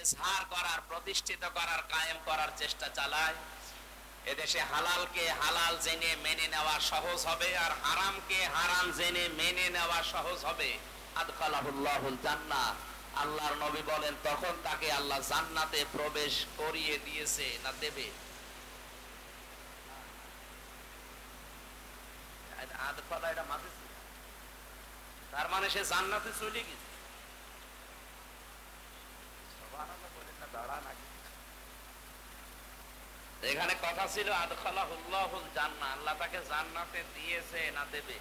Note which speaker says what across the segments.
Speaker 1: এজহার করার, প্রতিষ্ঠিত করার, কায়েম করার চেষ্টা চালায়। এদেশে হালালকে হালাল জেনে মেনে নেওয়া সহজ হবে, আর হারামকে হারাম জেনে মেনে নেওয়া সহজ হবে। আদখালাহুল্লাহুল জান্নাহ, আল্লাহর নবী বলেন তখন তাকে আল্লাহ জান্নাতে প্রবেশ করিয়ে দিয়েছে, না দেবে। আদখালা এটা মাঝে, তার মানে সে জান্নাতে চলে গেছে। সুবহানাল্লাহ বলেন না, দাঁড়া নাকি। এখানে কথা ছিল আদখালাহুল্লাহুল জান্নাহ, আল্লাহ তাকে জান্নাতে দিয়েছে না দেবে।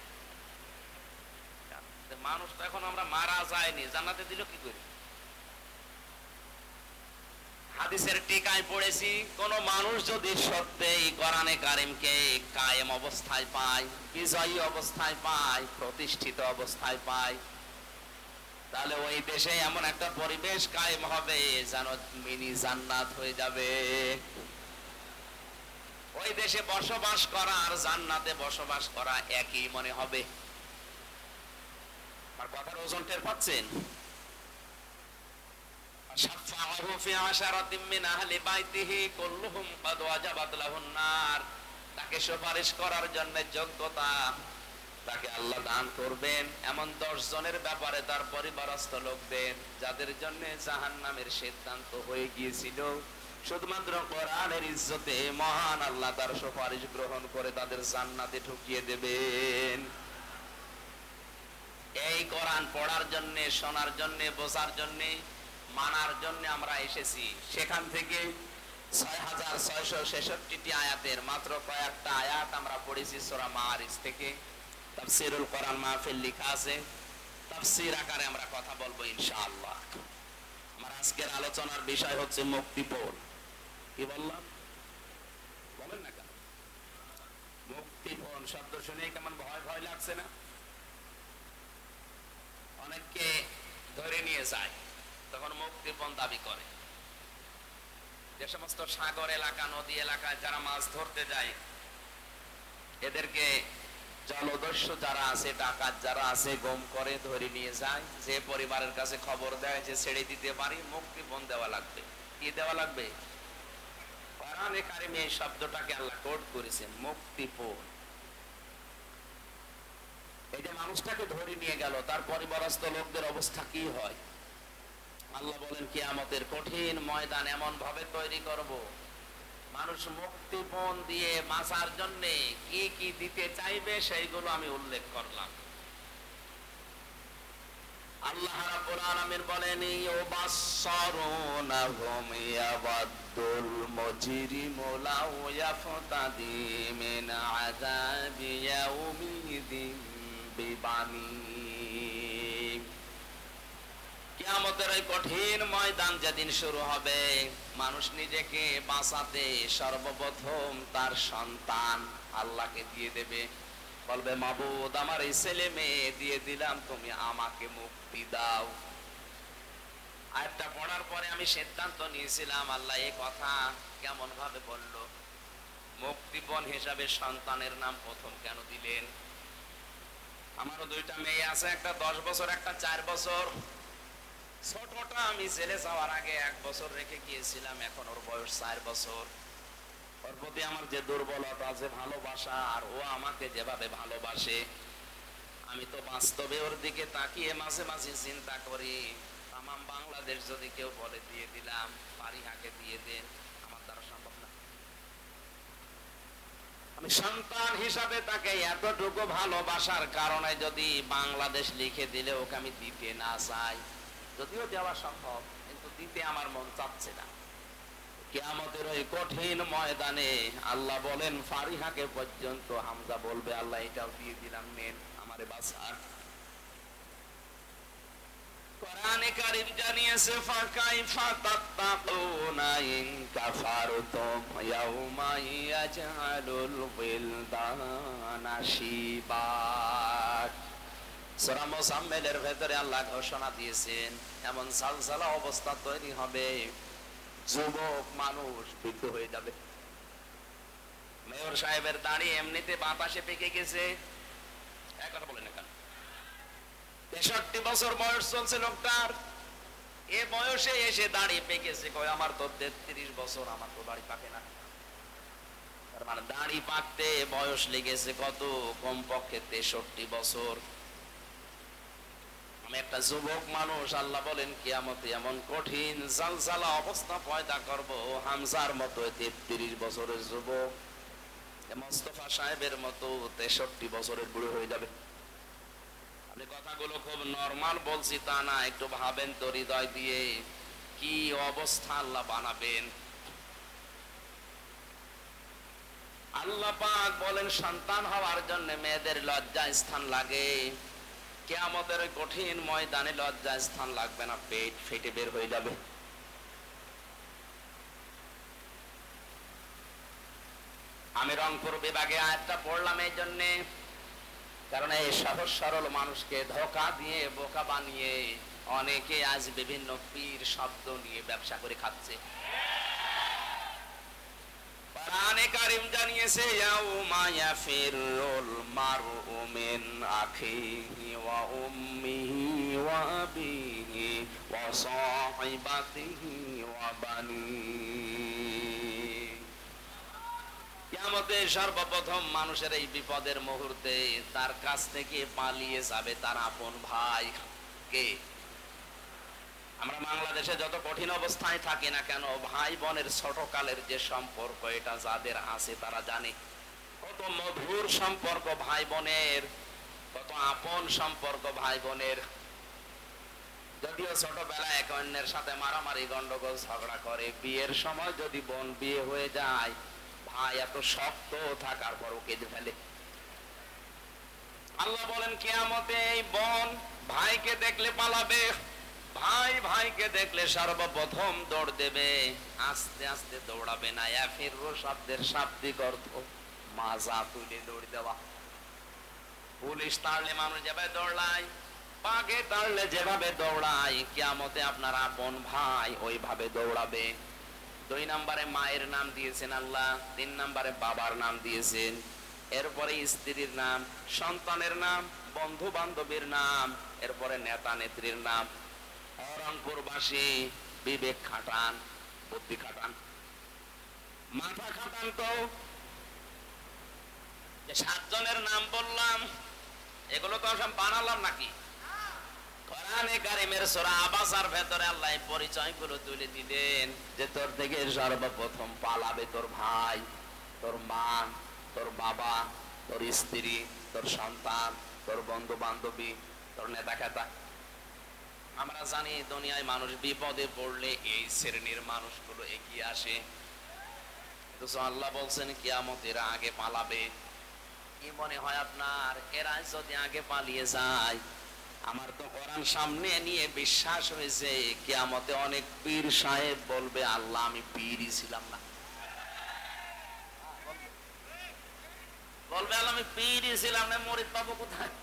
Speaker 1: মানুষ তো এখন আমরা মারা যায়নি, জান্নাতে দিল কি করে? হাদিসের টিকায় পড়েছি, কোন মানুষ যদি সত্যিই কোরআনে কারিমকে কায়েম অবস্থায় পায়, বিজয়ী অবস্থায় পায়, প্রতিষ্ঠিত অবস্থায় পায়, তাহলে ওই দেশে এমন একটা পরিবেশ কায়েম হবে যেন মিনি জান্নাত হয়ে যাবে। ওই দেশে বসবাস করা আর জান্নাতে বসবাস করা একই মনে হবে। আর কথার ওজন টের পাচ্ছেন? তাকে সুপারিশ করার জন্য যোগ্যতা তাকে আল্লাহ দান করবেন এমন 10 জনের ব্যাপারে তার পরিবারস্থ লোকদের, যাদের জন্য জাহান্নামের সিদ্ধান্ত হয়ে গিয়েছিল, শুধুমাত্র কোরআনের ইজ্জতে মহান আল্লাহ তার সুপারিশ গ্রহণ করে তাদের জান্নাতে ঢুকিয়ে দেবেন। এই কোরআন পড়ার জন্য, শোনার জন্য, বোঝার জন্য, মানার জন্য আমরা এসেছি। সেখান থেকে 6666টি আয়াতের মাত্র কয়েকটা আয়াত আমরা পড়েছি সূরা মাআরিজ থেকে। তাফসীরুল কোরআন মাহফিল লেখা আছে, তাফসীর আকারে আমরা কথা বলবো ইনশাআল্লাহ। আমার আজকের আলোচনার বিষয় হচ্ছে মুক্তিপণ। কি বললাম? বলেন না কেন? মুক্তিপণ শব্দ শুনে কেমন ভয় ভয় লাগছে না? অনেককে ধরে নিয়ে যায়, তখন মুক্তিপণ দাবি করে। যে সমস্ত সাগর এলাকা, নদী এলাকায় যারা মাছ ধরতে যায়, এদেরকে জলদস্যু যারা আছে, ডাকাত যারা আছে, গম করে ধরে নিয়ে যায়। যে পরিবারের কাছে খবর দেয় যে ছেড়ে দিতে পারি, মুক্তিপণ দেওয়া লাগবে। কি দেওয়া লাগবে? কোরআনে কারিমে এই শব্দটাকে আল্লাহ কোট করেছেন, মুক্তিপণ। এই যে মানুষটাকে ধরে নিয়ে গেল, তার পরিবারস্থ লোকদের অবস্থা কি হয়? আল্লাহ বলেন কিয়ামতের কঠিন ময়দান এমন ভাবে তৈরি করব, মানুষ মুক্তিপণ দিয়ে বাঁচার জন্য কি কি দিতে চাইবে সেইগুলো আমি উল্লেখ করলাম। আল্লাহ রাব্বুল আলামিন বলেন ইউবাসসারুনাহুম ইয়াবাদুল মুজরিমু লাউ ইয়াফতাদি মিন আযাবি ইয়াউমিদিন বিবানি। কিয়ামতের এই কঠিন ময়দান যেদিন শুরু হবে, মানুষ নিজেকে বাঁচাতে সর্বপ্রথম তার সন্তান আল্লাহকে দিয়ে দেবে। বলবে মাবুদ, আমার এই ছেলে মেয়ে দিয়ে দিলাম, তুমি আমাকে মুক্তি দাও। আয়াতটা পড়ার পরে আমি সিদ্ধান্ত নিয়েছিলাম, আল্লাহ এই কথা কেমন ভাবে বলল? মুক্তিপণ হিসাবে সন্তানের নাম প্রথম কেন দিলেন? আমারও 2টা মেয়ে আছে, একটা 10 বছর, একটা 4 বছর। ছোটটা আমি ছেলে যাওয়ার আগে 1 বছর রেখে গিয়েছিলাম, এখন ওর বয়স 4 বছর। ওর প্রতি আমার যে দুর্বলতা, যে ভালোবাসা, আর ও আমাকে যেভাবে ভালোবাসে, আমি তো বাস্তবে ওর দিকে তাকিয়ে মাঝে মাঝে চিন্তা করি, তামাম বাংলাদেশ যদি কেউ বলে দিয়ে দিলাম, ফারিহাকে দিয়ে দেন, আমার দ্বারা সম্ভব না। আমি সন্তান হিসাবে তাকে এতটুকু ভালোবাসার কারণে যদি বাংলাদেশ লিখে দিলে ওকে আমি দিতে না চাই, যদিও দেওয়া সম্ভব, কিন্তু দিতে আমার মন চাচ্ছে না। কিয়ামতের ওই কঠিন ময়দানে আল্লাহ বলেন ফারিহাকে পর্যন্ত, হামজা বলবে আল্লাহ এটাও দিয়ে দিলাম, নেন আমারে বাঁচান। কোরআনে কারীম জানিয়েছে ফাকাইফা তাত্তাকুনা ইন কাফারতুম ইয়াউমা ইয়াজআলুল বিলদানা শিবা। সূরা মুজাম্মিলের ভেতরে আল্লাহ ঘোষণা দিয়েছেন এমন সালসালা অবস্থা তৈরি হবে, যুবক মানুষ বৃদ্ধ হয়ে যাবে। মেয়র সাহেবের দাড়ি এমনিতে বাতাসে পেকে গেছে, এক কথা বলেন না কেন? 63 বছর বয়স চলছে লোকটার, এ বয়সে এসে দাড়ি পেকেছে, কয় আমার তো 33 বছর, আমার তো দাড়ি পাকে না। তার মানে দাড়ি পাকতে বয়স লেগেছে কত? কমপক্ষে 63 বছর। আমি একটা যুবক মানুষ, আল্লাহ বলেন কিয়ামতে এমন কঠিন জালজালা অবস্থা পয়দা করব, হামজার মতো 33 বছরের যুবক মোস্তফা সাহেবের মতো 63 বছরের বুড়ো হয়ে যাবে। আপনি কথাগুলো খুব নরমাল বলছি তা না, একটু ভাবেন তো হৃদয় দিয়ে কি অবস্থা আল্লাহ বানাবেন। আল্লাহ পাক বলেন সন্তান হওয়ার জন্য মেয়েদের লজ্জা স্থান লাগে, কিয়ামতের ওই কঠিন ময়দানে লজ্জা স্থান লাগবে না, পেট ফেটে বের হয়ে যাবে। আমি রংপুর বিভাগে আয়াতটা পড়লাম এই জন্য, কারণ এই সহজ সরল মানুষকে ধোঁকা দিয়ে বোকা বানিয়ে অনেকে আজ বিভিন্ন পীর শব্দ নিয়ে ব্যবসা করে খাচ্ছে। কোরআনে কারীম জানিয়েছে ইয়াউমা ইয়াফিরুল মারউ মিন আখিহি ওয়া উম্মিহি ওয়া আবিহি ওয়া সাহিবাতিহি ওয়া বানিহি। কিয়ামতে সর্বপ্রথম মানুষের এই বিপদের মুহূর্তে তার কাছ থেকে পালিয়ে যাবে তার আপন ভাই। কে? আমরা বাংলাদেশে যত কঠিন অবস্থায় থাকি না কেন, ভাই বোনের ছোটকালের যে সম্পর্ক, এটা যাদের আছে তারা জানে কত মধুর সম্পর্ক ভাই বোনের, কত আপন সম্পর্ক ভাই বোনের। যদিও ছোটবেলায় এক অন্যের সাথে মারামারি গন্ডগোল ঝগড়া করে, বিয়ের সময় যদি বোন বিয়ে হয়ে যায়, ভাই এত শক্ত থাকার পরও কেঁদে ফেলে। আল্লাহ বলেন কিয়ামতে এই বোন ভাইকে দেখলে পালাবে, ভাই ভাইকে দেখলে সর্বপ্রথম দৌড় দেবে, আস্তে আস্তে দৌড়াবে না। ইয়াফিরু শব্দের শাব্দিক অর্থ মাজা তুলে দৌড় দেওয়া। পুলিশ তাড়লে মানুষ যেভাবে দৌড়ায়, বাঘে তাড়লে যেভাবে দৌড়ায়, কিয়ামতে আপনার আপন ভাই ওইভাবে দৌড়াবে। 2 নম্বরে মায়ের নাম দিয়েছেন আল্লাহ, 3 নম্বরে বাবার নাম দিয়েছেন, এরপরে স্ত্রীর নাম, সন্তানের নাম, বন্ধু বান্ধবীর নাম, এরপরে নেতা নেত্রীর নাম। রংপুরবাসী বিবেক খাটান, বুদ্ধি খাটান, মাথা খাটান। তো 7 জনের নাম বললাম, এগুলো তো সব বানালাম নাকি? কোরআনে কারীমের সূরা আবাসার ভেতরে আল্লাহ পরিচয়গুলো তুলে দিলেন যে তোর থেকে সর্বপ্রথম পালাবে তোর ভাই, তোর মা, তোর বাবা, তোর স্ত্রী, তোর সন্তান, তোর বন্ধু বান্ধবী, তোর নেতা খেতা। আমরা জানি দুনিয়ায় মানুষ বিপদে পড়লে এই শ্রেণীর মানুষগুলো এগিয়ে আসে, কিন্তু আল্লাহ বলছেন কিয়ামতের আগে পালাবে। কি মনে হয় আপনার, এরা যদি আগে পালিয়ে যায়? আমার তো কোরআন সামনে নিয়ে বিশ্বাস হয়েছে কিয়ামতে অনেক পীর সাহেব বলবে আল্লাহ আমি পীরই ছিলাম না, বলবে আল্লাহ আমি পীরই ছিলাম না, মরিদ পাবো কোথায়?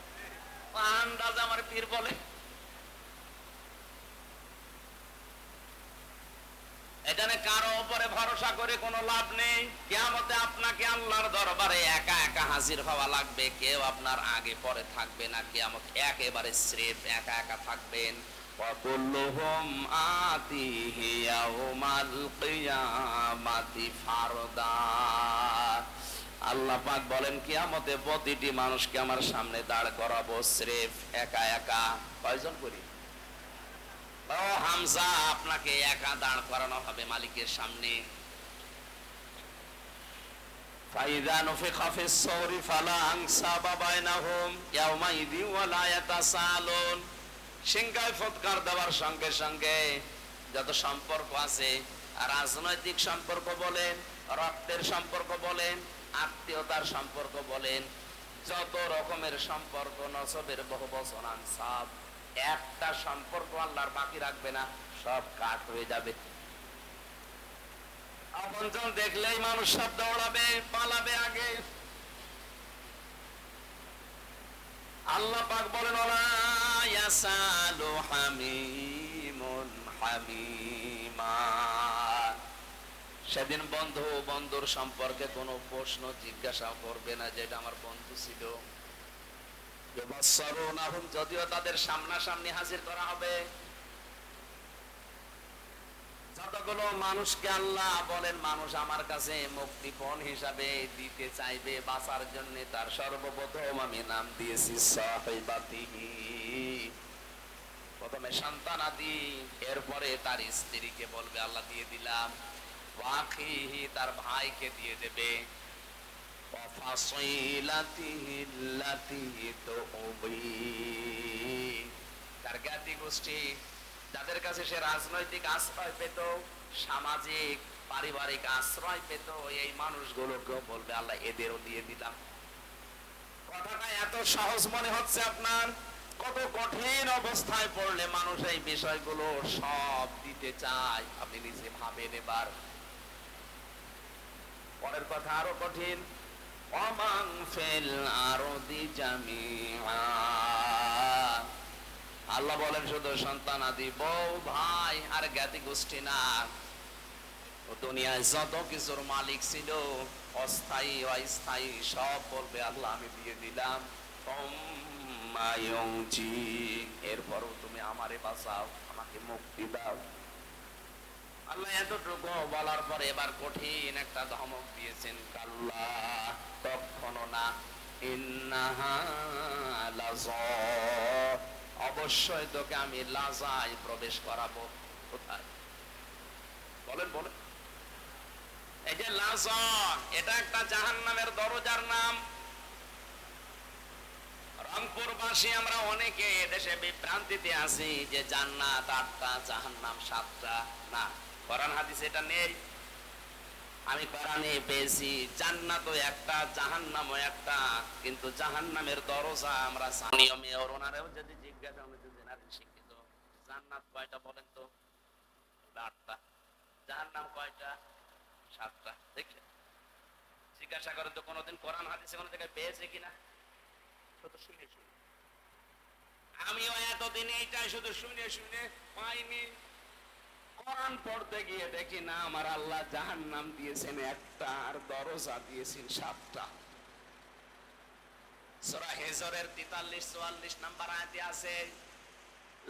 Speaker 1: আন্দাজ আমার পীর বলে। এখানে কারো উপরে ভরসা করে কোনো লাভ নেই। কিয়ামতে আপনাকে আল্লাহর দরবারে একা একা হাজির হওয়া লাগবে, কেউ আপনার আগে পরে থাকবে না। কিয়ামত একেবারে স্রেফ একা একা থাকবেন। ওয়াকুল্লুহুম আতিহি ইয়াউমাল কিয়ামাতি ফারদা। আল্লাহ পাক বলেন কিয়ামতে প্রতিটি মানুষকে আমার সামনে দাঁড় করাবো স্রেফ একা একা। কয়জন করি? ও হামজা, আপনাকে একা দাঁড় করানো হবে মালিকের সামনে। ফাইযা নুফিখা ফিস সূরি ফালা আনসাবা বাইনাহুম ইয়াওমাইযি ওয়া লা ইয়াতাসালুন। সিংহায় ফুৎকার দেওয়ার সঙ্গে সঙ্গে যত সম্পর্ক আছে, রাজনৈতিক সম্পর্ক বলেন, রক্তের সম্পর্ক বলেন, আত্মীয়তার সম্পর্ক বলেন, যত রকমের সম্পর্ক, নসবের বহুবচন আনসাব, একটা সম্পর্ক আল্লাহর বাকি রাখবে না, সব কাট হয়ে যাবে। আপনজন দেখলেই মানুষ সব দৌড়াবে, পালাবে আগে। আল্লাহ পাক বলেন ওয়ালা ইয়াসালু হামিমুন হামিমা। সেদিন বন্ধু বন্ধুর সম্পর্কে কোনো প্রশ্ন জিজ্ঞাসা করবে না, যেটা আমার বন্ধু ছিল। যদিও তাদের সামনাসামনি হাজির করা হবে, যতগুলো মানুষকে আল্লাহ বলেন মানুষ আমার কাছে মুক্তিপণ হিসাবে দিতে চাইবে বাঁচার জন্য, তার সর্বপ্রথম আমি নাম দিয়েছি সাহিবাতিহি। প্রথমে সন্তানাদি, এরপরে তার স্ত্রীকে বলবে আল্লাহ দিয়ে দিলাম, ওয়াখিহি তার ভাইকে দিয়ে দেবে, ওয়াফাসিলাতিহি আল্লাতী তুবি তার জ্ঞাতি গোষ্ঠী, যাদের কাছে সে রাজনৈতিক আশ্রয় পেত, সামাজিক পারিবারিক আশ্রয় পেত, এই মানুষগুলোকেও বলবে আল্লাহ এদেরও দিয়ে দিলাম। কথাটা এত সহজ মনে হচ্ছে আপনার, কত কঠিন অবস্থায় পড়লে মানুষ এই বিষয়গুলো সব দিতে চায় আপনি নিজে ভাবেন। এবার পরের কথা আরো কঠিন, ওমান ফিল আরদি জামিআ। আল্লাহ বলেন শুধু সন্তান আদি, বউ, ভাই আর জ্ঞাতি গোষ্ঠী না, দুনিয়ায় যত কিছুর মালিক ছিল অস্থায়ী অস্থায়ী সব বলবে আল্লাহ আমি দিয়ে দিলাম। এরপরও তুমি আমারে বাঁচাও, আমাকে মুক্তি দাও। আল্লাহ এতটুকু বলার পরে এবার কঠিন একটা ধমক দিয়েছেন, কাল্লা কখনো না, ইন্নাহা লাযা, অবশ্যই তোকে আমি লাজায় প্রবেশ করাবো। কোথায় বলেন বলেন? এই যে লাজা, এটা একটা জাহান্নামের দরজার নাম। রংপুরবাসী আমরা অনেকে এদেশে বিভ্রান্তিতে আছি যে জান্নাত 8টা, জাহান্নাম 7টা। না, কোরআন হাদিসে এটা নেই। আমি কোরআনে পেয়েছি জান্নাতও একটা, জাহান্নামও একটা, কিন্তু জাহান্নামের দরজা আমরা স্থানীয় মেয়র ওনারাও যদি জিজ্ঞাসা, উনি তো জেনারেল শিক্ষিত, জান্নাত কয়টা বলেন তো? 8টা। জাহান্নাম কয়টা? 7টা। দেখছেন, জিজ্ঞাসা করেন তো কোনোদিন কোরআন হাদিসে কোনো জায়গায় পেয়েছে কিনা? শুধু শুনে শুনে, আমিও এতদিন এইটা শুধু শুনে শুনে পাইনি। কোরআন পড়তে গিয়ে দেখি না আমার আল্লাহ জাহান্নাম দিয়েছেন একটা, আর দরজা দিয়েছেন 7টা। সূরা হিজরের 43-44 নম্বর আয়াতে আছে,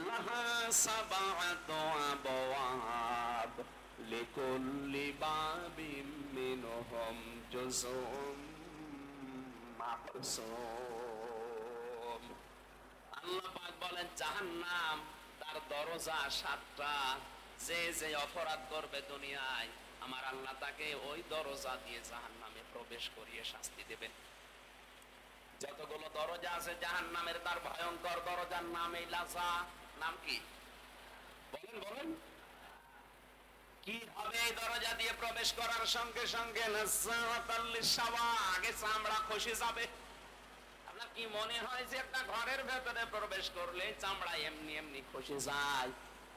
Speaker 1: লাহা সাবআতু আবওয়াব লিকুল্লি বাবিম মিনহুম জুজউম মাকসুম। আল্লাহ পাক বলেন জাহান্নাম তার দরজা 7টা, যে যে অপরাধ করবে দুনিয়ায় আমার আল্লাহ তাকে ওই দরজা দিয়ে জাহান্নামে প্রবেশ করিয়ে শাস্তি দেবেন। যতগুলো দরজা আছে জাহান্নামের, তার ভয়ঙ্কর দরজার নাম এই লাজা। নাম কি বলেন বলেন? কি হবে এই দরজা দিয়ে প্রবেশ করার সঙ্গে সঙ্গে? আগে চামড়া খসে যাবে। আপনার কি মনে হয় যে একটা ঘরের ভেতরে প্রবেশ করলে চামড়া এমনি এমনি খসে যায়?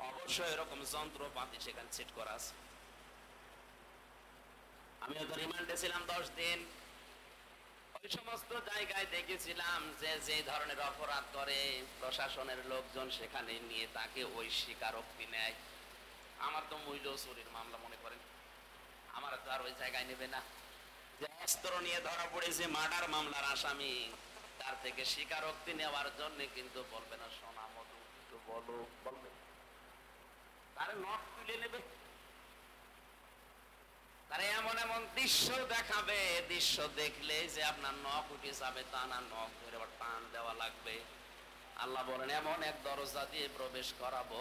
Speaker 1: অবশ্যই এরকম যন্ত্রপাতি সেখানে সেট করা আছে। আমিও তো রিমান্ডে ছিলাম 10 দিন। ওই সমস্ত জায়গায় দেখেছিলাম যে যে ধরনের অপরাধ করে প্রশাসনের লোকজন সেখানে নিয়ে তাকে ওই স্বীকারোক্তি নেয়। আমার তো মূল্য চুরির মামলা মনে করেন, আমার তো আর ওই জায়গায় নেবে না। যে অস্ত্র নিয়ে ধরা পড়েছে মার্ডার মামলার আসামি, তার থেকে স্বীকারোক্তি নেওয়ার জন্য কিন্তু বলবে না সোনা মধু একটু বলো, বলবে তারে নখ তুলে নেবে, তারা এমন এমন দৃশ্য দেখাবে, দৃশ্য দেখলে যে আপনার নখ উঠে যাবে তা না, নখ ধরে আবার টান দেওয়া লাগবে। আল্লাহ বলেন এমন এক দরজা দিয়ে প্রবেশ করাবো,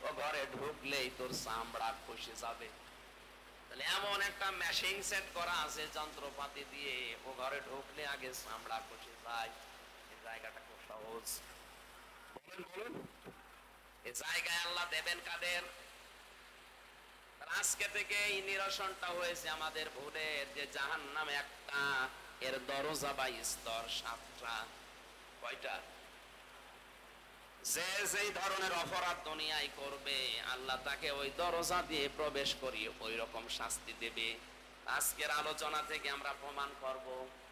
Speaker 1: ও ঘরে ঢুকলেই তোর চামড়া খসে যাবে। তাহলে এমন একটা মেশিন সেট করা আছে যন্ত্রপাতি দিয়ে, ও ঘরে ঢুকলে আগে চামড়া খসে যায়। এই জায়গাটা খুব সহজ। বলেন বলুন, এই জায়গায় আল্লাহ দেবেন কাদের? আজকে থেকে এই নিরসনটা হয়েছে আমাদের ভুলের, যে জাহান্নামে একটা, এর দরজা বা স্তর 7টা। কয়টা? যে যেই ধরনের অপরাধ দুনিয়ায় করবে আল্লাহ তাকে ওই দরজা দিয়ে প্রবেশ করিয়ে ওই রকম শাস্তি দেবে। আজকের আলোচনা থেকে আমরা প্রমাণ করব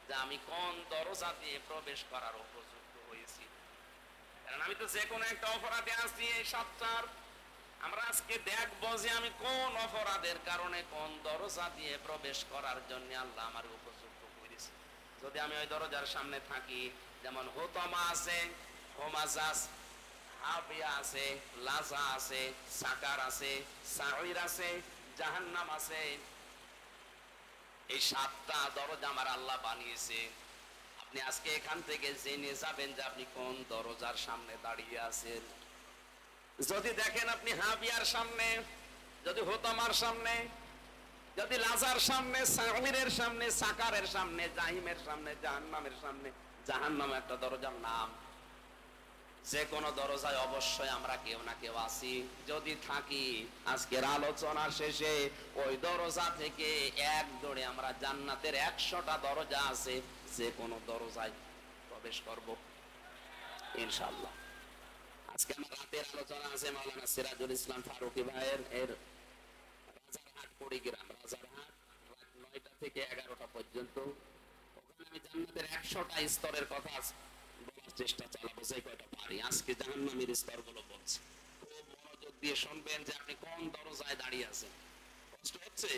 Speaker 1: যে আমি কোন দরজা দিয়ে প্রবেশ করার উপযুক্ত হয়েছি। কারণ আমি তো যে কোনো একটা অপরাধে আছি এই 7টার। আমরা আজকে দেখবো যে আমি কোন অপরাধের কারণে কোন দরজা দিয়ে প্রবেশ করার জন্য আল্লাহ আমার উপযুক্ত করেছে। যদি আমি ওই দরজার সামনে থাকি, যেমন হুতমা আছে, হোমাজাস, হাবিয়া আছে, লাজা আছে, সাকার আছে, সাঈর আছে, জাহান্নাম আছে। এই 7টা দরজা আমার আল্লাহ বানিয়েছে। আপনি আজকে এখান থেকে জেনে যাবেন যে আপনি কোন দরজার সামনে দাঁড়িয়ে আছেন। যদি দেখেন আপনি হাবিয়ার সামনে, যদি হোতামার সামনে, যদি লাজার সামনে, সাঈরের সামনে, সাকারের সামনে, জাহিমের সামনে, জাহান্নামের সামনে। জাহান্নাম একটা দরজার নাম। যে কোনো দরজায় অবশ্যই আমরা কেউ না কেউ আছি। যদি থাকি, আজকের আলোচনার শেষে ওই দরজা থেকে এক দৌড়ে আমরা জান্নাতের 100টা দরজা আছে, যে কোনো দরজায় প্রবেশ করব ইনশাআল্লাহ। আজকে আমার রাতের আলোচনা আছে মাওলানা সিরাজুল ইসলাম ফারুকী ভাইয়ের, এর রাজারহাট কুড়িগ্রাম, রাজারহাট, রাত 9টা থেকে 11টা পর্যন্ত। ওখানে আমি জান্নাতের 100টা স্তরের কথা বলার চেষ্টা চালাবো, যে কয়টা পারি। আজকে জাহান্নামের স্তরগুলো বলছি, খুব মনোযোগ দিয়ে শুনবেন যে আপনি কোন দরজায় দাঁড়িয়ে আছেন। কষ্ট হচ্ছে?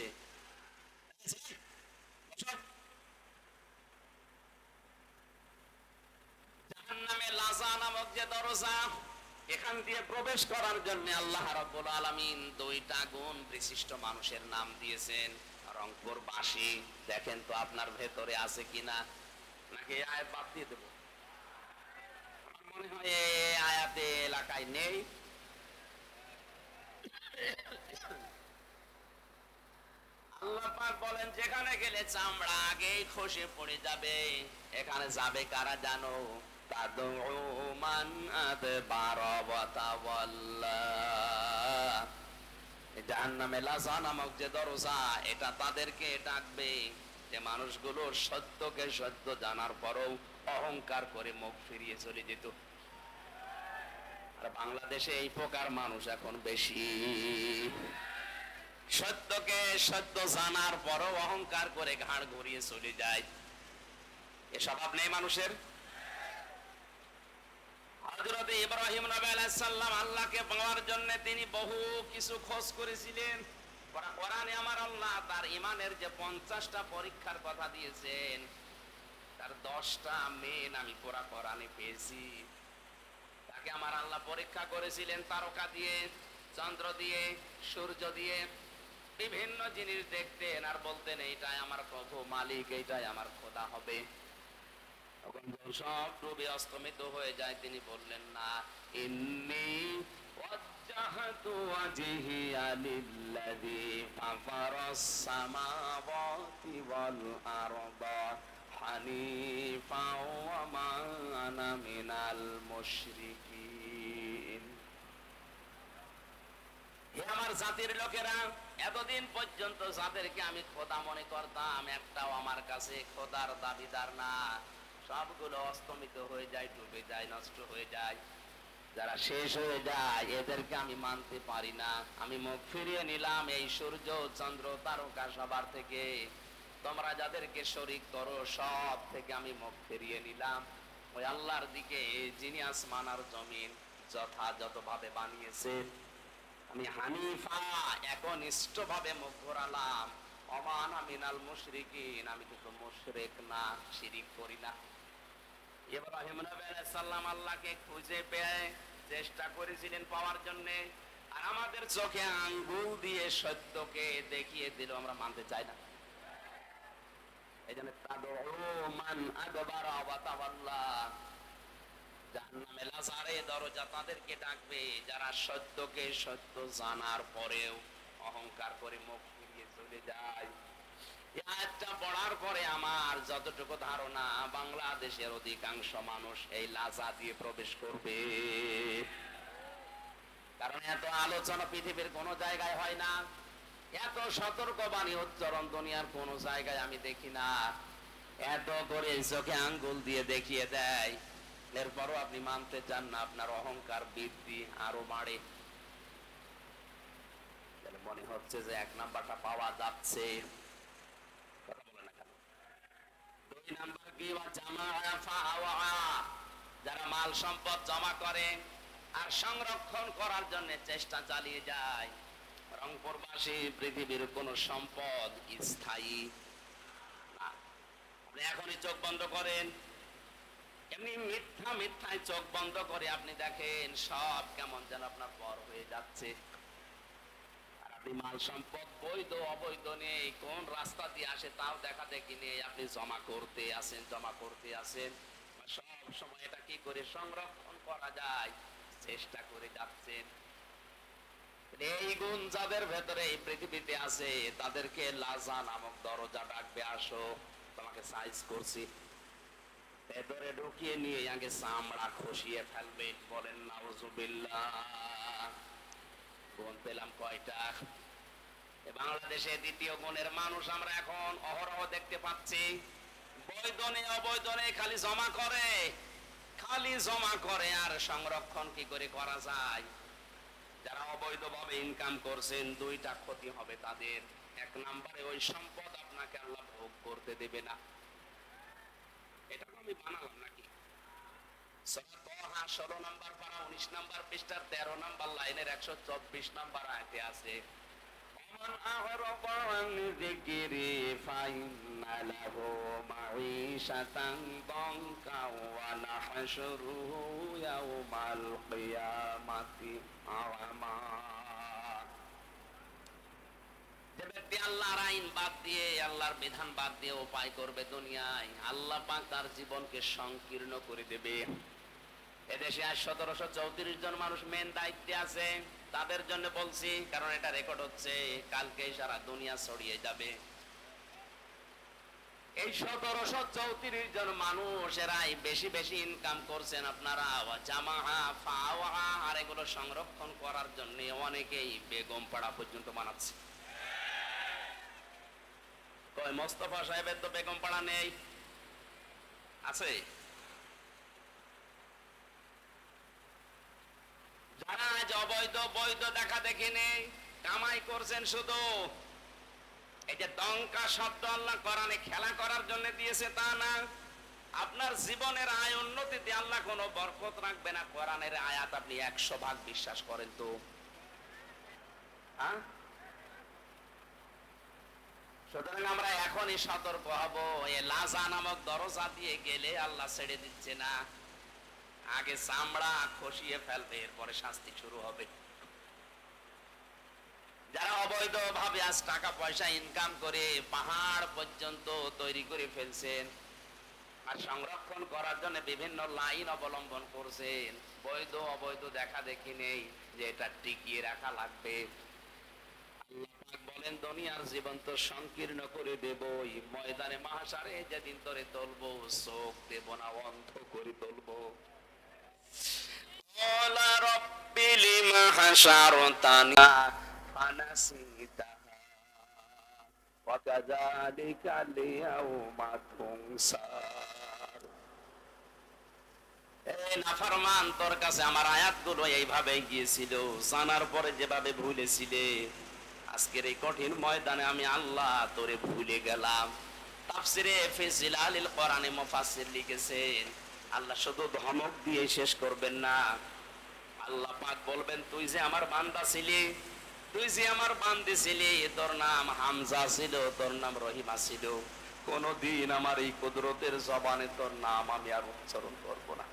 Speaker 1: জাহান্নামে লাজা নামক যে দরজা, এখান দিয়ে প্রবেশ করার জন্য আল্লাহ রাব্বুল আলামিন 2টা গুণ বিশিষ্ট মানুষের নাম দিয়েছেন। রংপুর বাসী, দেখেন তো আপনার ভেতরে আছে কিনা, নাকি আয়াত বাদ দিয়ে দেবো? মনে হয় এই আয়াতে এলাকায় নেই। আল্লাহ পাক বলেন, যেখানে গেলে চামড়া আগেই খসে পড়ে যাবে, এখানে যাবে কারা জানো? তাদউ মান আদবারা ওয়া তাওয়াল্লা। জাহান্নামে লাযা নামক যে দরজা, এটা তাদেরকে ডাকবে যে মানুষগুলো সত্যকে সত্য জানার পরও অহংকার করে মুখ ফিরিয়ে চলে যেত। আর বাংলাদেশে এই প্রকার মানুষ এখন বেশি। সত্যকে সত্য জানার পরও অহংকার করে ঘাড় ঘুরিয়ে চলে যায়। এ স্বভাব নেই মানুষের। হযরত ইব্রাহিম নবী আলাইহিস সালাম আল্লাহকে পাওয়ার জন্য তিনি বহু কিছু খোঁজ করেছিলেন। কোরআনে আমার আল্লাহ তার ঈমানের যে 50টা পরীক্ষার কথা দিয়েছেন, তার 10টা মেন আমি পুরা কোরআনে পেয়েছি। তাকে আমার আল্লাহ পরীক্ষা করেছিলেন তারকা দিয়ে, চন্দ্র দিয়ে, সূর্য দিয়ে। বিভিন্ন জিনিস দেখতেন আর বলতেন এইটাই আমার প্রভু মালিক, এইটাই আমার খোদা হবে। সব ডুবে অস্তমিত হয়ে যায়, তিনি বললেন না, ইন্নী ওয়াজ্জাহতু ওয়াজহিয়া লিল্লাযী ফাতারাস সামাওয়াতি ওয়াল আরদা হানিফা ওয়া মা আনা মিনাল মুশরিকিন। হে আমার জাতির লোকেরা, এতদিন পর্যন্ত যাদেরকে আমি খোদা মনে করতাম, একটাও আমার কাছে খোদার দাবিদার না। সবগুলো অস্তমিত হয়ে যায়, ডুবে যায়, নষ্ট হয়ে যায়। যারা শেষ হয়ে যায় এদেরকে আমি মানতে পারি না। আমি মুখ ফিরিয়ে নিলাম এই সূর্য, চন্দ্র, তারকা সবার থেকে। তোমরা যাদেরকে শরীক করো সব থেকে আমি মুখ ফিরিয়ে নিলাম ওই আল্লাহর দিকে, যিনি আসমান আর জমিন যথাযথভাবে বানিয়েছেন। আমি হানিফা, একনিষ্ঠ ভাবে মুখ ঘোরালাম। ওমান মিনাল মুশরিকিন, আমি কিন্তু মুশরিক না, শিরিক করি না। ইব্রাহিম নবী আলাইহিস সালাম আল্লাহকে খুঁজে পেয়ে চেষ্টা করেছিলেন পাওয়ার জন্য, আর আমাদের চোখে আঙ্গুল দিয়ে সত্যকে দেখিয়ে দিল, আমরা মানতে চাই না। এইজন্য তাদউ মান আদবারা ওয়া তাওয়াল্লা, জাহান্নামে লাজারে দরজা তাদেরকে ডাকবে যারা সত্যকে সত্য জানার পরেও অহংকার করে মুখ ফিরিয়ে চলে যায়। এই আয়াতটা পড়ার পরে আমার যতটুকু ধারণা, বাংলাদেশের অধিকাংশ মানুষ এই লাজা দিয়ে প্রবেশ করবে। কারণ এত আলোচনা পৃথিবীর কোন জায়গায় হয় না, এত সতর্কবাণী উচ্চারণ দুনিয়ার কোন জায়গায় আমি দেখি না। এত করে চোখে আঙ্গুল দিয়ে দেখিয়ে দেয়, এরপরও আপনি মানতে চান না, আপনার অহংকার বৃদ্ধি আরো বাড়ে। মনে হচ্ছে যে 1 নাম্বারটা পাওয়া যাচ্ছে, কথা বলে না কেন? 2 নাম্বার কি? যারা মাল সম্পদ জমা করে আর সংরক্ষণ করার জন্য চেষ্টা চালিয়ে যায়। রংপুরবাসী, পৃথিবীর কোন সম্পদ স্থায়ী না। আপনি এখনই চোখ বন্ধ করেন, এমনি মিথ্যা মিথ্যায় চোখ বন্ধ করে আপনি দেখেন সব কেমন যেন আপনার পর হয়ে যাচ্ছে। আর আপনি মাল সম্পদ বৈধ অবৈধ নেই, কোন রাস্তা দিয়ে আসে তাও দেখা দেখি নেই, আপনি জমা করতে আসেন। সব সময় এটা কি করে সংরক্ষণ করা যায় চেষ্টা করে যাচ্ছেন। এই গুণ যাদের ভেতরে এই পৃথিবীতে আছে তাদেরকে লাজা নামক দরজা ডাকবে, আসো তোমাকে সাইজ করছি। ভেতরে ঢুকিয়ে নিয়ে আগে চামড়া খসিয়ে ফেলবে। বলেন নাউজুবিল্লাহ। গুণ পেলাম কয়টা? বাংলাদেশে দ্বিতীয় গুণের মানুষ আমরা এখন অহরহ দেখতে পাচ্ছি। বৈধনে অবৈধনে খালি জমা করে আর সংরক্ষণ কি করে করা যায়। যারা অবৈধভাবে ইনকাম করছেন দুইটা ক্ষতি হবে তাদের। এক নম্বরে ওই সম্পদ আপনাকে আল্লাহ ভোগ করতে দেবে না। এটা আমি বানালাম নাকি? সূরা তাহা 16 নম্বর পারা 19 নম্বর পৃষ্ঠার 13 নম্বর লাইনের 124 নম্বর আয়াতে আছে, মান আহরাবা আন যিকরি ফাইন্না লাহু মাঈশাতান দানকা ওয়া নাহশুরুহু ইয়াওমাল কিয়ামাতি আ'মা। যে ব্যক্তি আল্লাহর আইন বাদ দিয়ে, আল্লাহর বিধান বাদ দিয়ে উপায় করবে দুনিয়ায়, আল্লাহ পাক তার জীবনকে সংকীর্ণ করে দেবে। এদেশে আজ 1734 জন মানুষ মেন দায়িত্বে আছে। তাদের জন্য বলছি, কারণ এটা রেকর্ড হচ্ছে, কালকে সারা দুনিয়া ছড়িয়ে যাবে। এই 1734 জন মানুষ এরাই বেশি বেশি ইনকাম করছেন। আপনারা জামাহা ফাওয়া আর এগুলো সংরক্ষণ করার জন্য অনেকেই বেগম পাড়া পর্যন্ত বানাচ্ছে। কই মোস্তফা সাহেবের তো বেগম পাড়া নেই, আছে? যারা আজ অবৈধ বৈধ দেখা দেখি নেই, কামাই করছেন শুধু। এই যে দঙ্কা শব্দ আল্লাহ কোরআনে খেলা করার জন্য দিয়েছে তা না। আপনার জীবনের আয় উন্নতিতে আল্লাহ কোনো বরকত রাখবে না। কোরআনের আয়াত আপনি 100% বিশ্বাস করেন তো? হ্যাঁ, সুতরাং আমরা এখনই সতর্ক হব। এই লাজা নামক দরজা দিয়ে গেলে আল্লাহ ছেড়ে দিচ্ছে না, আগে চামড়া খসিয়ে ফেলবে, এরপরে শাস্তি শুরু হবে। যারা অবৈধ ভাবে আজ টাকা পয়সা ইনকাম করে পাহাড় পর্যন্ত তৈরি করে ফেলছেন আর সংরক্ষণ করার জন্য বিভিন্ন লাইন অবলম্বন করছেন, বৈধ অবৈধ দেখা দেখি নেই যে এটা টিকিয়ে রাখা লাগবে। আল্লাহ পাক বলেন দুনিয়ার জীবন তো সংকীর্ণ করে দেবই, ময়দানে মাহশারে যেদিন ধরে তুলবো চোখ দেব না, অন্ধ করে তুলবো। ক্বালা রাব্বি লিমা হাশারতানি ফানাসিতাহা ওয়া কাযালিকা লিয়াউমা তুনসার। এই নাফরমান, তোর কাছে আমার আয়াতগুলো এইভাবে গিয়েছিল, জানার পরে যেভাবে ভুলেছিলে, আজকের এই কঠিন ময়দানে আমি আল্লাহ তোরে ভুলে গেলাম। তাফসিরে ফি জিলালিল কোরআনে মুফাসসির লিখেছেন, আল্লাহ শুধু ধমক দিয়ে শেষ করবেন না। আল্লাহ পাক বলবেন, তুই যে আমার বান্দা ছিলি, তুই যে আমার বান্দি ছিলি, তোর নাম হামজা ছিল, তোর নাম রহিমা ছিল, কোনদিন আমার এই কুদরতের জবানে তোর নাম আমি আর উচ্চারণ করব না।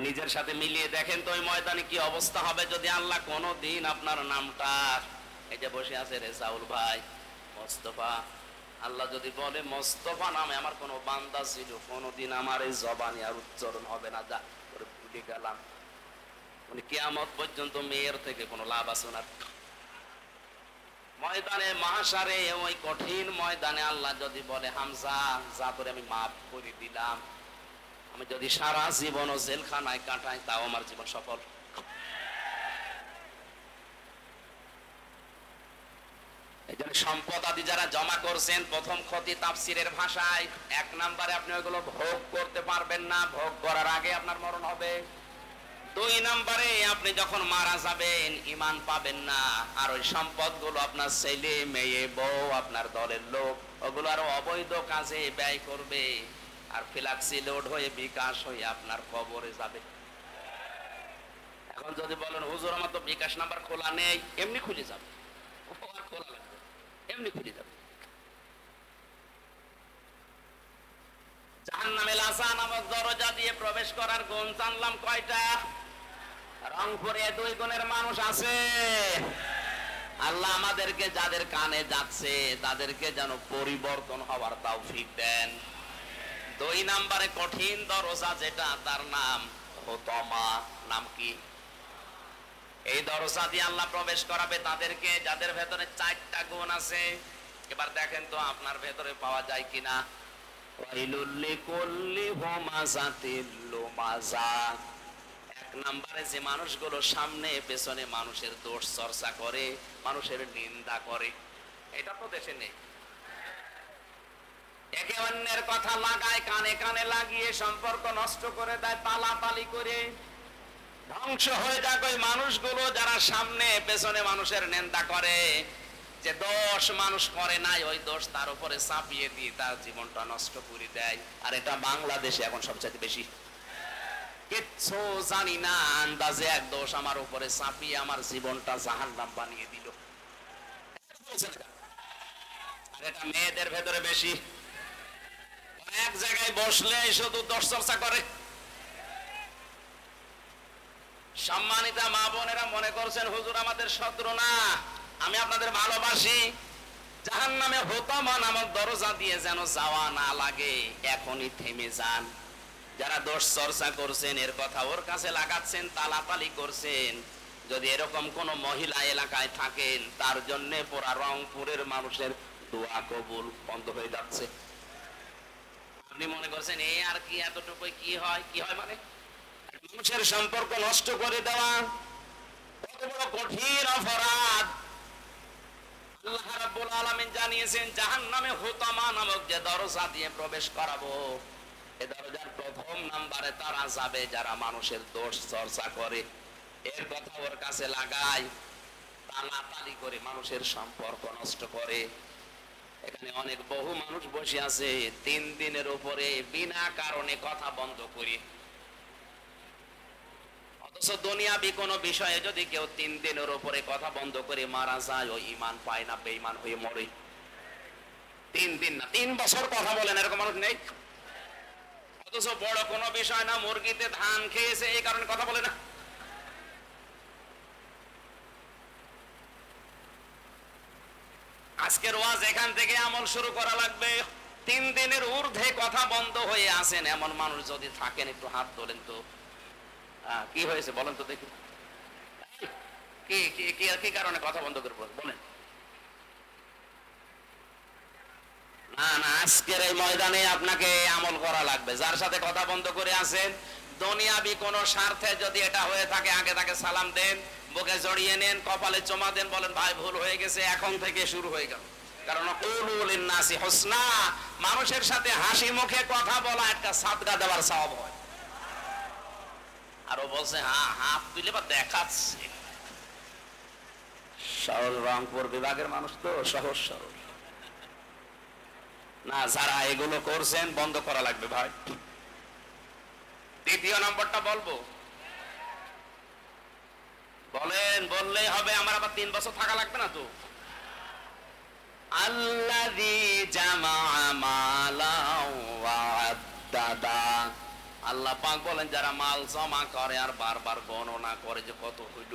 Speaker 1: নিজের সাথে মিলিয়ে দেখেন তো ওই ময়দানে কি অবস্থা হবে যদি আল্লাহ কোনদিন আপনার নামটা, এই যে বসে আছে রেজাউল ভাই, মোস্তফা, আল্লাহ যদি বলে মোস্তফা নামে আমার কোন বান্দা ছিল, কোনদিন আমার এই জবানে আর উচ্চারণ হবে না, যা করে ভুলে গেলাম, উনি কিয়ামত পর্যন্ত মেয়ের থেকে কোনো লাভ আছে না। ময়দানে মাহশারে, ওই কঠিন ময়দানে আল্লাহ যদি বলে হামজা যা করে আমি মাফ করে দিলাম, আমি যদি সারা জীবন জেলখানায় কাটাই তাও আমার জীবন সফল। এই জন্য সম্পদ আদি যারা জমা করছেন, প্রথম ক্ষতি তাফসীরের ভাষায়, 1 নম্বরে আপনি ওইগুলো ভোগ করতে পারবেন না, ভোগ করার আগে আপনার মরণ হবে। 2 নম্বরে আপনি যখন মারা যাবেন ঈমান পাবেন না, আর ওই সম্পদগুলো আপনার ছেলে মেয়ে বউ আপনার দলের লোক ওগুলো আরো অবৈধ কাজে ব্যয় করবে, আর ফ্ল্যাক্সি লোড হয়ে বিকাশ হয়ে আপনার কবরে যাবে। এখন যদি বলেন হুজুর আমার তো বিকাশ নাম্বার খোলা নেই, এমনি খুলে যাবে, আর খোলা লাগবে, এমনি খুলে যাবে। জাহান্নামে লাসা নামক দরজা দিয়ে প্রবেশ করার গুণ জানলাম কয়টা? রংপুরে 2 গুণের মানুষ আছে। আল্লাহ আমাদেরকে যাদের কানে যাচ্ছে তাদেরকে যেন পরিবর্তন হওয়ার তৌফিক দেন। 2 নম্বরে কঠিন দরজা যেটা, তার নাম হুতমা। নাম কি? এই দরজা দিয়ে আল্লাহ প্রবেশ করাবে তাদেরকে যাদের ভেতরে 4টা গুণ আছে। এবার দেখেন তো আপনার ভেতরে পাওয়া যায় কিনা। ওয়াইলুল লিকুল্লি হুমাযাতিল লুমাযা। 1 নম্বরে যে মানুষগুলো সামনে পেছনে মানুষের দোষ চর্চা করে, মানুষের নিন্দা করে, এটা তো দেশে নেই। একে অন্যের কথা লাগায়, কানে কানে লাগিয়ে সম্পর্ক নষ্ট করে দেয়, পালাপালি করে ধ্বংস হয়ে যাক ওই মানুষগুলো যারা সামনে পেছনে মানুষের নিন্দা করে। যে দোষ মানুষ করে নাই, ওই দোষ তার উপরে চাপিয়ে দিয়ে তার জীবনটা নষ্ট করে দেয়। আর এটা বাংলাদেশে এখন সবচেয়ে বেশি। কিচ্ছু জানি না, আন্দাজে এক দোষ আমার উপরে চাপিয়ে আমার জীবনটা জাহান্নাম বানিয়ে দিল। আর এটা মেয়েদের ভেতরে বেশি। এক জায়গায় বসলে শুধু দোষ চর্চা করে। সম্মানিতা মা বোনেরা মনে করছেন হুজুর আমাদের শত্রু না, আমি আপনাদের ভালোবাসি। জাহান্নামে হুতমা নামক দরজা দিয়ে যেন যাওয়া না লাগে, এখনই থেমে যান। যারা দোষ চর্চা করছেন, এর কথা ওর কাছে লাগাচ্ছেন, তালাতালি করছেন, যদি এরকম কোন মহিলা এলাকায় থাকেন, তার জন্য পুরা রংপুরের মানুষের দোয়া কবুল বন্ধ হয়ে যাচ্ছে। আপনি মনে করছেন এই আর কি, এতটুকুই কি হয়? কি হয় মানে মানুষের সম্পর্ক নষ্ট করে দেওয়া কত বড় কঠিন অপরাধ। আল্লাহ রাব্বুল আলামিন জানিয়েছেন জাহান্নামে হুতমা নামক যে দরজা দিয়ে প্রবেশ করাবো, এই দরজার 1ম নম্বরে তারা যাবে যারা মানুষের দোষ চর্চা করে, এর কথা ওর কাছে লাগায়, তালাতালি করে মানুষের সম্পর্ক নষ্ট করে। এখানে অনেক বহু মানুষ বসে আছে 3 দিনের উপরে বিনা কারণে কথা বন্ধ করে। অথচ দুনিয়াবি কোন বিষয়ে যদি কেউ 3 দিনের উপরে কথা বন্ধ করে মারা যায়, ওই ঈমান পায় না, বেঈমান হয়ে মরে। 3 দিন না, 3 বছর কথা বলেন এরকম মানুষ নেই। অথচ বড় কোন বিষয় না, মুরগিতে ধান খেয়েছে এই কারণে কথা বলে না। আজকের ওয়াজ এখান থেকে আমল শুরু করা লাগবে। 3 দিনের ঊর্ধ্বে কথা বন্ধ হয়ে আছেন এমন মানুষ যদি থাকেন, একটু হাত তোলেন তো। কি হয়েছে বলেন তো দেখি, কি কারণে কথা বন্ধ করে বলেন। না না, আজকের এই ময়দানে আপনাকে আমল করা লাগবে। যার সাথে কথা বন্ধ করে আছেন, দুনিয়াবি কোন স্বার্থে যদি এটা হয়ে থাকে, আগে তাকে সালাম দেন, বুকে জড়িয়ে নেন, কপালে চুমা দেন, বলেন ভাই ভুল হয়ে গেছে, এখন থেকে শুরু হয়ে গেল। কারণ কুলু লিন্নাসি হুসনা, মানুষের সাথে হাসি মুখে কথা বলা একটা সাদকা দেওয়ার সওয়াব হয়। আরো বলছে হ্যাঁ, হাত তুলে বা দেখাচ্ছে। সরল রংপুর বিভাগের মানুষ তো সহজ সরল না, যারা এগুলো করছেন বন্ধ করা লাগবে ভাই। 2য় নম্বরটা বলবো, বলেন, বললেই হবে, আমার আবার 3 বছর থাকা লাগবে না তো। আল্লাযী জামাআ মালাও ওয়া আদ্দাদা। আল্লাহ পাক বলেন যারা মাল জমা করে আর বারবার গণনা করে যে কত হইল।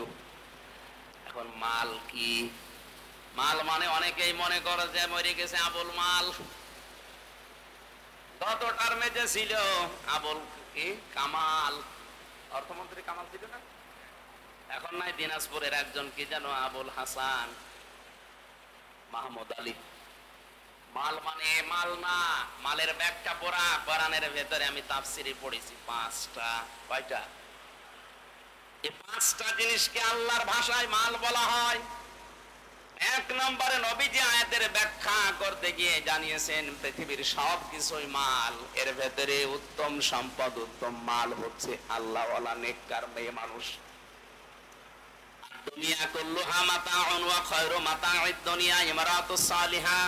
Speaker 1: এখন মাল কি? মাল মানে অনেকেই মনে করে যে মরে গেছে আবুল মাল। গত টার্মে যে ছিল আবুল কি কামাল, অর্থমন্ত্রী কামাল ছিল না, এখন নাই দিনাজপুরের একজন কি যেন আবুল হাসান মাহমুদ আলী। মাল মানে মাল না, মালের ব্যাখ্যা পড়া কোরআনের ভেতরে আমি তাফসিরে পড়েছি 5টা। কয়টা? এই 5টা জিনিসকে আল্লাহর ভাষায় মাল বলা হয়। 1 নম্বরে নবীজি আয়াতের ব্যাখ্যা করতে গিয়ে জানিয়েছেন পৃথিবীর সব কিছুই মাল, এর ভেতরে উত্তম সম্পদ, উত্তম মাল হচ্ছে আল্লাহওয়ালা নেককার মেয়ে মানুষ। দুনিয়া কুল্লুহা মাতাউন ওয়া খায়রু মাতাউদ দুনিয়া ইমরাতুস সালিহা।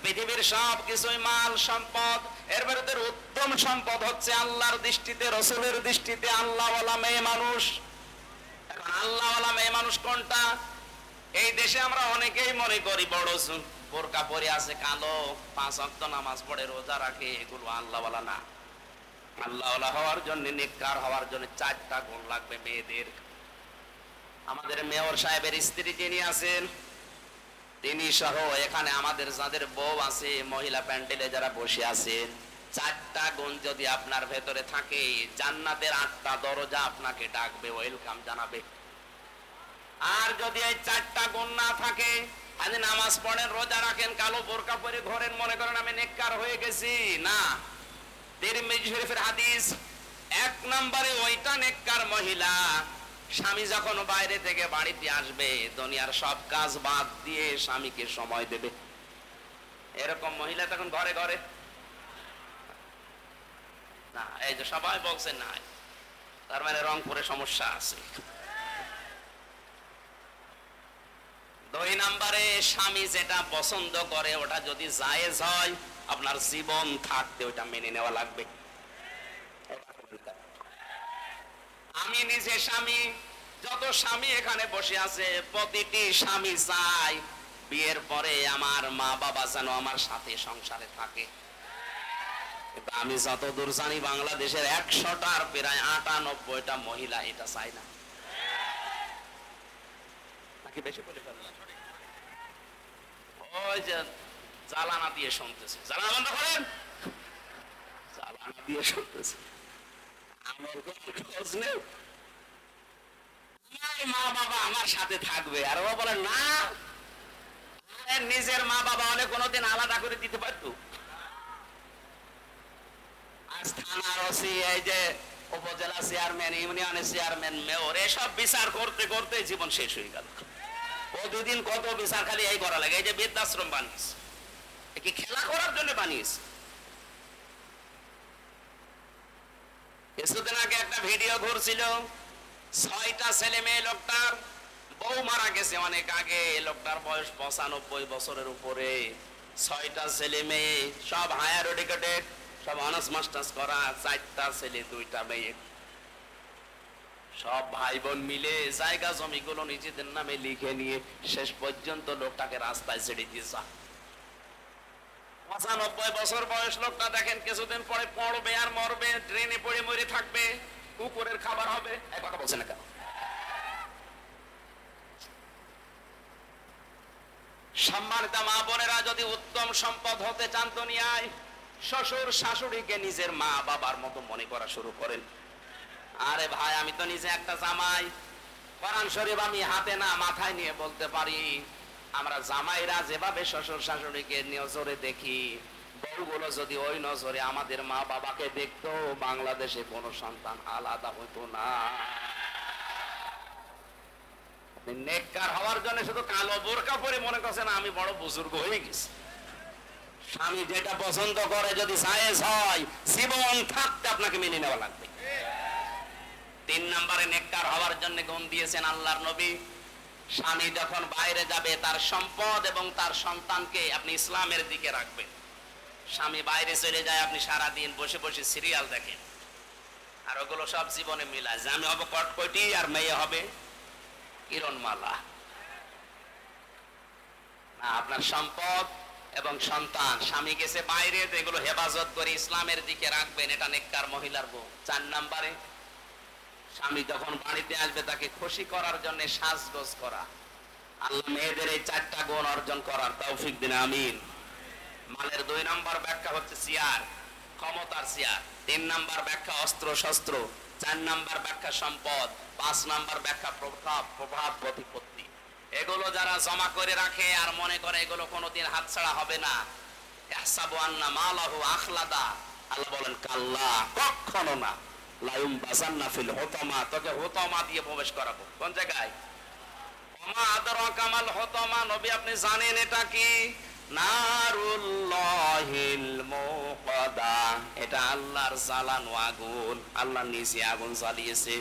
Speaker 1: পৃথিবীর সব কিছুই মাল সম্পদ, এর ভেতরে উত্তম সম্পদ হচ্ছে আল্লাহর দৃষ্টিতে, রাসূলের দৃষ্টিতে আল্লাহওয়ালা মেয়ে মানুষ। এখন আল্লাহওয়ালা মেয়ে মানুষ কোনটা? এই দেশে আমরা অনেকেই মনে করি বড় বোরকা পরে আছে, কালো, 5 ওয়াক্ত নামাজ পড়ে, রোজা রাখে, এগুলো আল্লাহওয়ালা না। আল্লাহওয়ালা হওয়ার জন্য, নেককার হওয়ার জন্য 4টা গুণ লাগবে মেয়েদের। আমাদের মেয়র সাহেবের স্ত্রী যিনি আছেন, তিনি সহ এখানে আমাদের যাদের বউ আছে, মহিলা প্যান্ডেলে যারা বসে আছেন, 4টা গুণ যদি আপনার ভেতরে থাকে, জান্নাতের 8টা দরজা আপনাকে ডাকবে, ওয়েলকাম জানাবে। আর যদি এই 4টা গুণ না থাকে, আপনি নামাজ পড়েন, রোজা রাখেন, কালো বোরকা পরে ঘোরেন, মনে করেন আমি নেককার হয়ে গেছি, না। তিরমিজি শরীফের হাদিস, 1 নম্বরে ওইটা নেককার মহিলা, স্বামী যখন বাইরে থেকে বাড়িতে আসবে, দুনিয়ার সব কাজ বাদ দিয়ে স্বামীকে সময় দেবে। এরকম মহিলা তখন ঘরে ঘরে না। এই যে সবাই বলছে না, তার মানে রংপুরে সমস্যা আছে। 2 নম্বরে, স্বামী যেটা পছন্দ করে ওটা যদি জায়েজ হয়, আপনার জীবন থাকতে ওটা মেনে নেওয়া লাগবে। আমি নিজে স্বামী, যত স্বামী এখানে বসে আছে, প্রতিটি স্বামী চায় বিয়ের পরে আমার মা বাবা যেন আমার সাথে সংসারে থাকে। কিন্তু আমি যতদূর জানি, বাংলাদেশের 100টার প্রায় 98টা মহিলা এটা চায় না। নাকি বেশি বলে ফেললাম? ওই যে জ্বালানা দিয়ে শুনতেছে, জ্বালানা বন্ধ করেন, জ্বালানা দিয়ে শুনতেছে, আমার কোনো খোঁজ নেই, আমার মা বাবা আমার সাথে থাকবে। আর ও বলে না, নিজের মা বাবা হলে কোনোদিন আলাদা করে দিতে পারতো। আজ থানার ওসি, এই যে উপজেলা চেয়ারম্যান, ইউনিয়নের চেয়ারম্যান, মেয়র, এসব বিচার করতে করতে জীবন শেষ হয়ে গেল। প্রতিদিন কত বিচার খালি এই করা লাগে। এই যে বৃদ্ধাশ্রম বানিয়েছে, কি খেলা করার জন্য বানিয়েছে? কিছুদিন আগে একটা ভিডিও ঘুরছিল, 6টা ছেলে মেয়ে, লোকটার বউ মারা গেছে অনেক আগে, লোকটার বয়স 95 বছরের উপরে, 6টা ছেলে মেয়ে, সব হায়ার এডুকেটেড, সব অনার্স মাস্টার্স করা, 4টা ছেলে 2টা মেয়ে, সব ভাই বোন মিলে জায়গা জমিগুলো নিজেদের নামে লিখে নিয়ে শেষ পর্যন্ত লোকটাকে রাস্তায় ছেড়ে দিয়েছে। 95 বছর বয়স লোকটা, দেখেন কিছুদিন পরে পড়বে আর মরবে, ট্রেনে পড়ে মরে থাকবে, কুকুরের খাবার হবে। এক কথা বলছে না কেন? সম্মানিত মা বোনেরা, যদি উত্তম সম্পদ হতে চান দুনিয়ায়, শ্বশুর শাশুড়িকে নিজের মা বাবার মতো মনে করা শুরু করেন। আরে ভাই, আমি তো নিজে একটা জামাই, কোরআন শরীফ আমি হাতে না মাথায় নিয়ে বলতে পারি, আমরা জামাইরা যেভাবে শ্বশুর শাশুড়িকে নজরে দেখি, বউগুলো যদি ওই নজরে আমাদের মা বাবাকে দেখতো, বাংলাদেশে কোনো সন্তান আলাদা হতো না। নেককার হওয়ার জন্য শুধু কালো বোরকা পরে মনে করছেন আমি বড় বুজুর্গ হয়ে গেছি। স্বামী যেটা পছন্দ করে যদি জায়েজ হয়, জীবন থাকতে আপনাকে মেনে নেওয়া লাগবে। 3 নম্বরে নেককার হওয়ার জন্য গুণ দিয়েছেন আল্লাহর নবী, স্বামী যখন বাইরে যাবে, তার সম্পদ এবং তার সন্তানকে আপনি ইসলামের দিকে রাখবেন। স্বামী বাইরে চলে যায়, আপনি সারা দিন বসে বসে সিরিয়াল দেখেন, আর ওগুলো সব জীবনে মিলায় যে আমি হব কটকটি আর মেয়ে হবে কিরণমালা। না, আপনার সম্পদ এবং সন্তান, স্বামী গেছে বাইরে, এগুলো হেফাজত করে ইসলামের দিকে রাখবেন, এটা নেককার মহিলার গুণ। 4 নম্বরে, স্বামী যখন বাড়িতে আসবে তাকে খুশি করার জন্য সাজগোজ করা। আল্লাহ মেয়েদের এই 4টা গুণ অর্জন করার তৌফিক দিন, আমিন। মালের 2 নম্বর ব্যাখ্যা হচ্ছে চেয়ার, ক্ষমতার চেয়ার। 3 নম্বর ব্যাখ্যা অস্ত্র শস্ত্র। 4 নম্বর ব্যাখ্যা সম্পদ। 5 নম্বর ব্যাখ্যা প্রভাব প্রতিপত্তি। এগুলো যারা জমা করে রাখে আর মনে করে এগুলো কোনোদিন হাতছাড়া হবে না, ইহসাবু আন্না মালাহু আখলাদা, আল্লাহ বলেন কাল্লা, কখনো না। লায়ুম বাজান্না ফিল হুতামা, তোকে হুতামা দিয়ে প্রবেশ করাবো। কোন জায়গায়? ওমা আদরাকা মাল হুতামা, নবী আপনি জানেন এটা কি? নারুল্লাহিল মুকাদা, এটা আল্লাহর জ্বালানো আগুন, আল্লাহ নিজে আগুন জ্বালিয়েছে।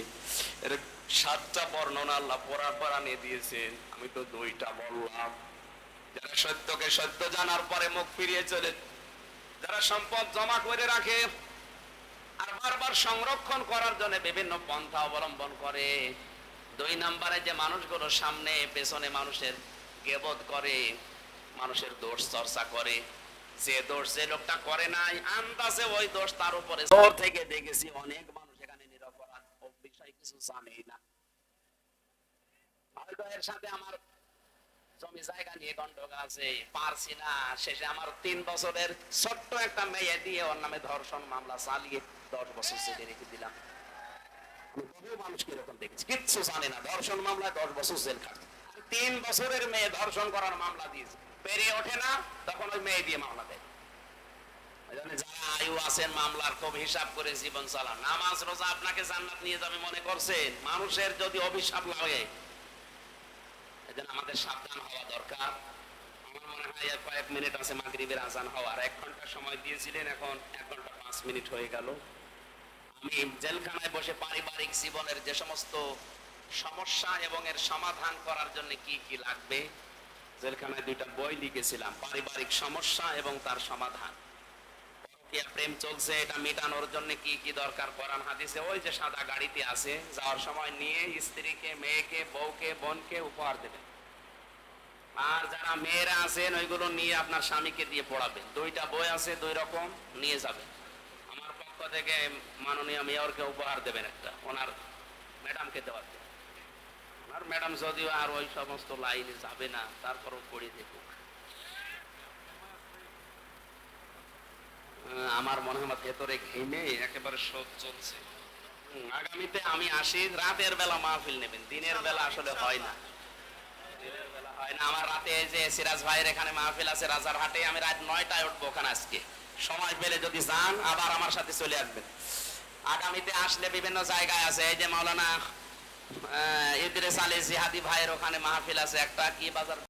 Speaker 1: এর 7টা বর্ণনা আল্লাহ কোরআনে দিয়েছেন, আমি তো 2টা বললাম। যারা সত্যকে সত্য জানার পরে মুখ ফিরিয়ে চলে, যারা সম্পদ জমা করে রাখে আর বারবার সংরক্ষণ করার জন্য বিভিন্ন পন্থা অবলম্বন করে। 2 নম্বরে যে মানুষগুলো সামনে পেছনে মানুষের গীবত করে, মানুষের দোষ চর্চা করে, যে দোষ যে লোকটা করে নাই আন্দাজে ওই দোষ তার উপরে জোর থেকে দেখেছি অনেক মানুষ এখানে নিরপরাধ, ও বিষয় কিছু জানেই না। হয়তো এর সাথে আমার জমি জায়গা নিয়ে গন্ডগোল আছে, পারছি না, শেষে আমার 3 বছরের ছোট্ট একটা মেয়ে দিয়ে ওর নামে ধর্ষণ মামলা চালিয়ে 10 বছর জেলে রেখে দিলাম। বহু মানুষ কিরকম দেখেছি, কিচ্ছু জানে না, ধর্ষণ মামলায় 10 বছর জেল খাটে। 3 বছরের মেয়ে ধর্ষণ করার মামলা দিয়েছে, পেরিয়ে ওঠে না, তখন ওই মেয়ে দিয়ে মামলা দেয়। যারা আয়ু আছেন মামলার খুব হিসাব করে জীবন চালান। নামাজ রোজা আপনাকে জান্নাত নিয়ে যাবে মনে করছেন? মানুষের যদি অভিশাপ লাগে, এজন্য আমাদের সাবধান হওয়া দরকার। আমার মনে হয় আর কয়েক মিনিট আছে মাগরিবের আজান হওয়ার। 1 ঘন্টা সময় দিয়েছিলেন, এখন 1 ঘন্টা 5 মিনিট হয়ে গেল। আমি জেলখানায় বসে পারিবারিক জীবনের যে সমস্ত সমস্যা এবং এর সমাধান করার জন্য কি কি লাগবে, জেলখানায় 2টা বই লিখেছিলাম, পারিবারিক সমস্যা এবং তার সমাধান। প্রেম চলছে, এটা মেটানোর জন্য কি কি দরকার কোরআন হাদিসে ওই যে সাদা গাড়িতে আছে, যাওয়ার সময় নিয়ে স্ত্রীকে, মেয়েকে, বউকে, বোনকে উপহার দেবেন। আর যারা মেয়েরা আছেন ওইগুলো নিয়ে আপনার স্বামীকে দিয়ে পড়াবেন। 2টা বই আছে, 2 রকম নিয়ে যাবেন। আমার পক্ষ থেকে মাননীয় মেয়রকে উপহার দেবেন একটা, ওনার ম্যাডামকে দেওয়ার জন্য। ওনার ম্যাডাম যদিও আর ওই সমস্ত লাইনে যাবে না, তারপরও পড়ে দেখুক। আমার মনে হয় ভেতরে ঘেমে একেবারে শোধ চলছে। আগামীতে আমি আসি, রাতের বেলা মাহফিল নেবেন, দিনের বেলা আসলে হয় না, দিনের বেলা হয় না। আমার রাতে যে সিরাজ ভাইয়ের এখানে মাহফিল আছে রাজারহাটে, আমি রাত 9টায় উঠবো ওখানে। আজকে সময় পেলে যদি যান আবার আমার সাথে চলে আসবেন। আগামীতে আসলে বিভিন্ন জায়গায় আছে, এই যে মাওলানা ইদ্রিস আলী জিহাদি ভাইয়ের ওখানে মাহফিল আছে একটা, কি বাজার